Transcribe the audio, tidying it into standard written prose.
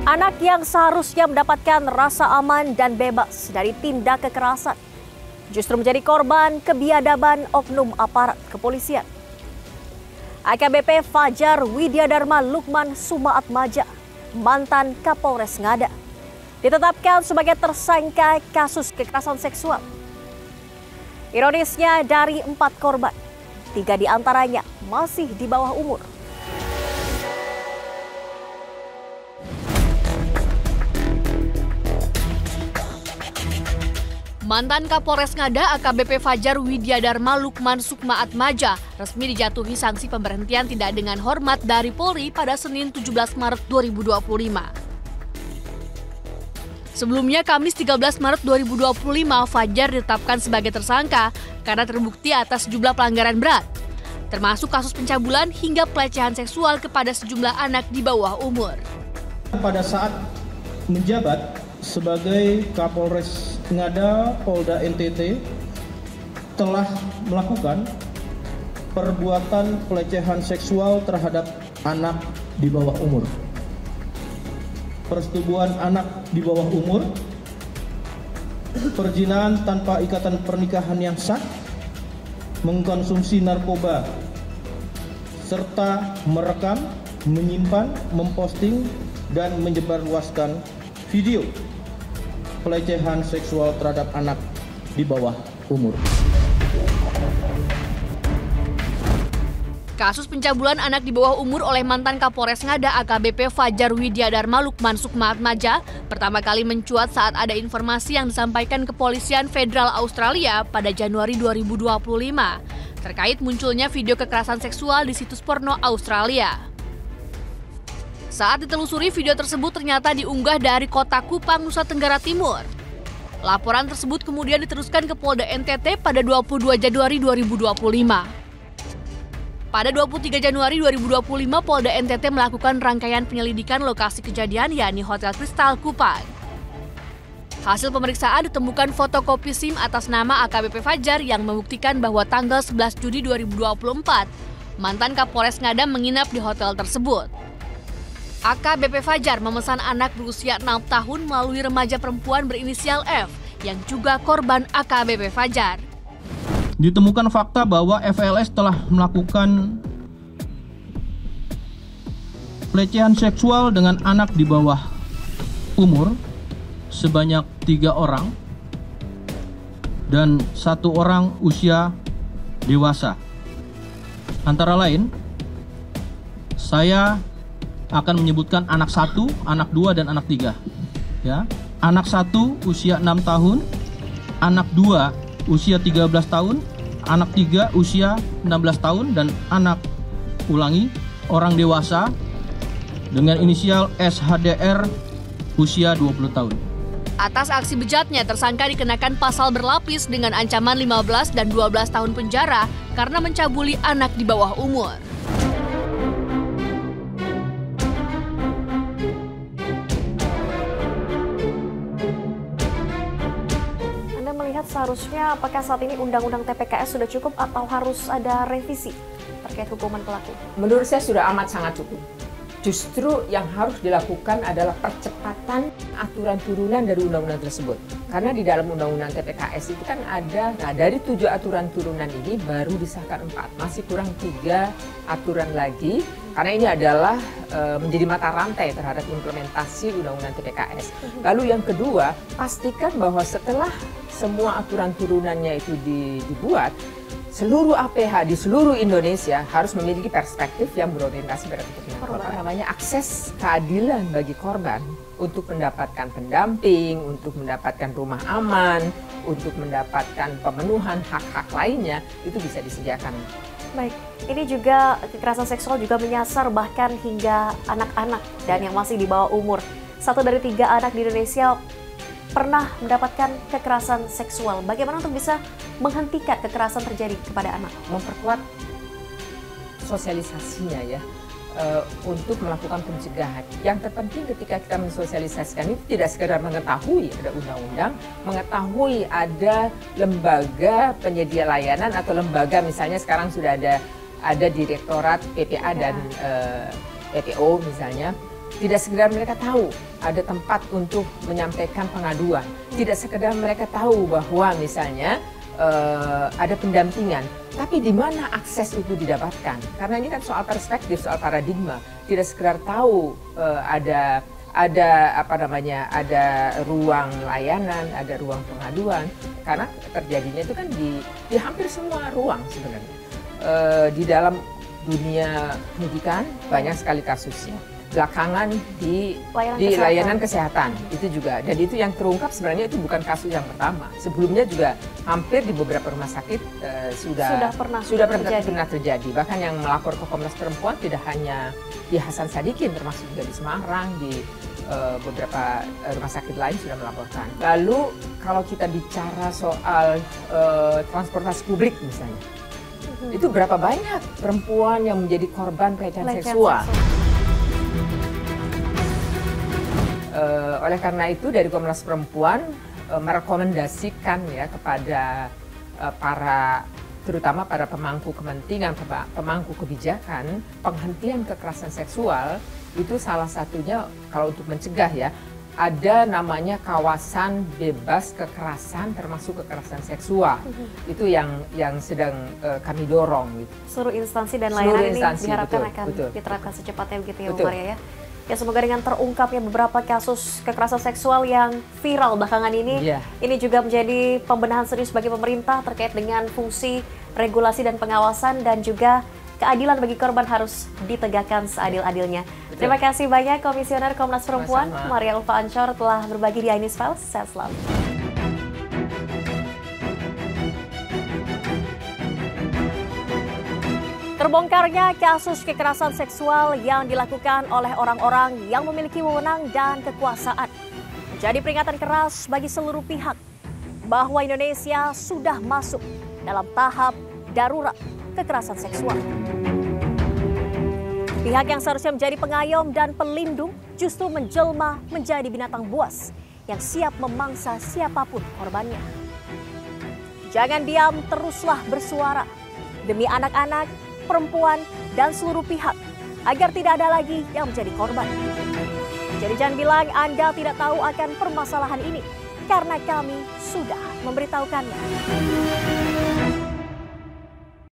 Anak yang seharusnya mendapatkan rasa aman dan bebas dari tindak kekerasan justru menjadi korban kebiadaban oknum aparat kepolisian. AKBP Fajar Widyadharma Lukman Sumaatmadja, mantan Kapolres Ngada, ditetapkan sebagai tersangka kasus kekerasan seksual. Ironisnya, dari 4 korban, 3 diantaranya masih di bawah umur. Mantan Kapolres Ngada AKBP Fajar Widyadharma Lukman Sumaatmadja resmi dijatuhi sanksi pemberhentian tidak dengan hormat dari Polri pada Senin 17 Maret 2025. Sebelumnya Kamis 13 Maret 2025, Fajar ditetapkan sebagai tersangka karena terbukti atas sejumlah pelanggaran berat, termasuk kasus pencabulan hingga pelecehan seksual kepada sejumlah anak di bawah umur. Pada saat menjabat sebagai Kapolres Ngada Polda NTT telah melakukan perbuatan pelecehan seksual terhadap anak di bawah umur, persetubuhan anak di bawah umur, perzinahan tanpa ikatan pernikahan yang sah, mengkonsumsi narkoba, serta merekam, menyimpan, memposting, dan menyebarluaskan video pelecehan seksual terhadap anak di bawah umur. Kasus pencabulan anak di bawah umur oleh mantan Kapolres Ngada AKBP Fajar Widyadharma Lukman Sumaatmadja pertama kali mencuat saat ada informasi yang disampaikan Kepolisian Federal Australia pada Januari 2025 terkait munculnya video kekerasan seksual di situs porno Australia. Saat ditelusuri, video tersebut ternyata diunggah dari kota Kupang, Nusa Tenggara Timur. Laporan tersebut kemudian diteruskan ke Polda NTT pada 22 Januari 2025. Pada 23 Januari 2025, Polda NTT melakukan rangkaian penyelidikan lokasi kejadian, yakni Hotel Kristal Kupang. Hasil pemeriksaan ditemukan fotokopi SIM atas nama AKBP Fajar yang membuktikan bahwa tanggal 11 Juni 2024, mantan Kapolres Ngada menginap di hotel tersebut. AKBP Fajar memesan anak berusia 6 tahun melalui remaja perempuan berinisial F yang juga korban AKBP Fajar. Ditemukan fakta bahwa FLS telah melakukan pelecehan seksual dengan anak di bawah umur sebanyak 3 orang dan 1 orang usia dewasa. Antara lain, saya akan menyebutkan anak 1, anak 2, dan anak 3. Ya. Anak 1 usia 6 tahun, anak 2 usia 13 tahun, anak 3 usia 16 tahun, dan anak, orang dewasa dengan inisial SHDR usia 20 tahun. Atas aksi bejatnya, tersangka dikenakan pasal berlapis dengan ancaman 15 dan 12 tahun penjara karena mencabuli anak di bawah umur. Seharusnya apakah saat ini Undang-Undang TPKS sudah cukup atau harus ada revisi terkait hukuman pelaku? Menurut saya sudah amat sangat cukup. Justru yang harus dilakukan adalah percepatan aturan turunan dari undang-undang tersebut. Karena di dalam undang-undang TPKS itu kan ada, dari 7 aturan turunan ini baru disahkan 4. Masih kurang 3 aturan lagi, karena ini adalah menjadi mata rantai terhadap implementasi undang-undang TPKS. Lalu yang kedua, pastikan bahwa setelah semua aturan turunannya itu dibuat, seluruh APH di seluruh Indonesia harus memiliki perspektif yang berorientasi pada kepentingan korban. Namanya akses keadilan bagi korban untuk mendapatkan pendamping, untuk mendapatkan rumah aman, untuk mendapatkan pemenuhan hak-hak lainnya, itu bisa disediakan. Baik, ini juga kekerasan seksual juga menyasar bahkan hingga anak-anak dan yang masih di bawah umur. 1 dari 3 anak di Indonesia pernah mendapatkan kekerasan seksual. Bagaimana untuk bisa menghentikan kekerasan terjadi kepada anak? Memperkuat sosialisasinya ya, untuk melakukan pencegahan. Yang terpenting ketika kita mensosialisasikan itu tidak sekedar mengetahui ada undang-undang, mengetahui ada lembaga penyedia layanan atau lembaga, misalnya sekarang sudah ada Direktorat PPA dan PPO misalnya, Tidak sekedar mereka tahu ada tempat untuk menyampaikan pengaduan. Tidak sekedar mereka tahu bahwa misalnya ada pendampingan. Tapi di mana akses itu didapatkan? Karena ini kan soal perspektif, soal paradigma. Tidak sekedar tahu ada ruang layanan, ada ruang pengaduan. Karena terjadinya itu kan di hampir semua ruang sebenarnya. Di dalam dunia pendidikan banyak sekali kasusnya. Belakangan di layanan kesehatan itu juga, dan itu yang terungkap sebenarnya itu bukan kasus yang pertama. Sebelumnya juga hampir di beberapa rumah sakit sudah pernah terjadi. Bahkan yang melapor ke Komnas Perempuan tidak hanya di Hasan Sadikin, termasuk juga di Semarang, di beberapa rumah sakit lain sudah melaporkan. Lalu kalau kita bicara soal transportasi publik misalnya, itu berapa banyak perempuan yang menjadi korban pelecehan seksual. Oleh karena itu dari Komnas Perempuan merekomendasikan ya kepada terutama para pemangku kepentingan, pemangku kebijakan, penghentian kekerasan seksual itu salah satunya kalau untuk mencegah ya, ada namanya kawasan bebas kekerasan termasuk kekerasan seksual. Itu yang sedang kami dorong gitu. Seluruh instansi dan layanan ini diharapkan akan diterapkan secepatnya begitu ya Bu Maria ya. Ya semoga dengan terungkapnya beberapa kasus kekerasan seksual yang viral belakangan ini, ini juga menjadi pembenahan serius bagi pemerintah terkait dengan fungsi regulasi dan pengawasan, dan juga keadilan bagi korban harus ditegakkan seadil-adilnya. Terima kasih banyak Komisioner Komnas Perempuan Maria Ulfa Ansor telah berbagi di Ainis Files. Sehat selalu. Terbongkarnya kasus kekerasan seksual yang dilakukan oleh orang-orang yang memiliki wewenang dan kekuasaan menjadi peringatan keras bagi seluruh pihak bahwa Indonesia sudah masuk dalam tahap darurat kekerasan seksual. Pihak yang seharusnya menjadi pengayom dan pelindung justru menjelma menjadi binatang buas yang siap memangsa siapapun korbannya. Jangan diam, teruslah bersuara demi anak-anak, perempuan, dan seluruh pihak agar tidak ada lagi yang menjadi korban. Jadi jangan bilang Anda tidak tahu akan permasalahan ini, karena kami sudah memberitahukannya.